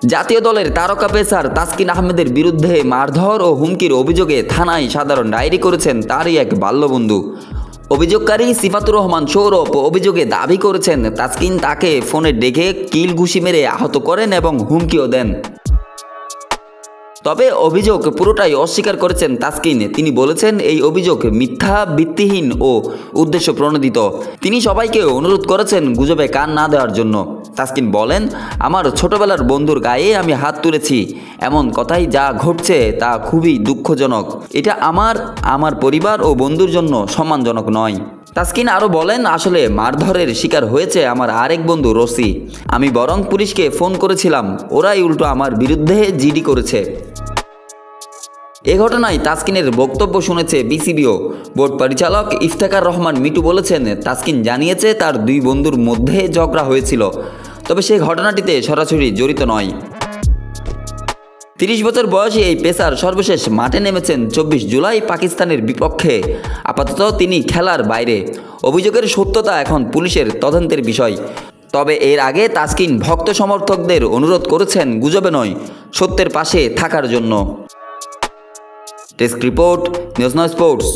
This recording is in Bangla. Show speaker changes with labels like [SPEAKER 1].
[SPEAKER 1] জাতীয় দলের তারকা পেসার তাসকিন আহমেদের বিরুদ্ধে মারধর ও হুমকির অভিযোগে থানায় সাধারণ ডায়েরি করেছেন তারই এক বাল্যবন্ধু। অভিযোগকারী সিফাতুর রহমান সৌরভ অভিযোগে দাবি করেছেন তাসকিন তাকে ফোনে ডেকে কিল ঘুষি মেরে আহত করেন এবং হুমকিও দেন। তবে অভিযোগ পুরোটাই অস্বীকার করেছেন তাসকিন। তিনি বলেছেন এই অভিযোগ মিথ্যা, ভিত্তিহীন ও উদ্দেশ্য প্রণোদিত। তিনি সবাইকে অনুরোধ করেছেন গুজবে কান না দেওয়ার জন্য। তাসকিন বলেন, আমার ছোটবেলার বন্ধুর গায়ে আমি হাত তুলেছি, এমন কথাই যা ঘটছে তা খুবই দুঃখজনক। এটা আমার পরিবার ও বন্ধুর জন্য সম্মানজনক নয়। তাসকিন আরও বলেন, আসলে মারধরের শিকার হয়েছে আমার আরেক বন্ধু রসি। আমি বরং পুলিশকে ফোন করেছিলাম, ওরাই উল্টো আমার বিরুদ্ধে জিডি করেছে। এ ঘটনায় তাসকিনের বক্তব্য শুনেছে বিসিবিও। বোর্ড পরিচালক ইফতেখার রহমান মিটু বলেছেন, তাসকিন জানিয়েছে তার দুই বন্ধুর মধ্যে ঝগড়া হয়েছিল, তবে সেই ঘটনাটিতে সরাসরি জড়িত নয়। 30 বছর বয়সী এই পেসার সর্বশেষ মাঠে নেমেছেন 24 জুলাই পাকিস্তানের বিপক্ষে। আপাতত তিনি খেলার বাইরে। অভিযোগের সত্যতা এখন পুলিশের তদন্তের বিষয়। তবে এর আগে তাসকিন ভক্ত সমর্থকদের অনুরোধ করেছেন গুজবে নয়, সত্যের পাশে থাকার জন্য। Desk report, news now sports.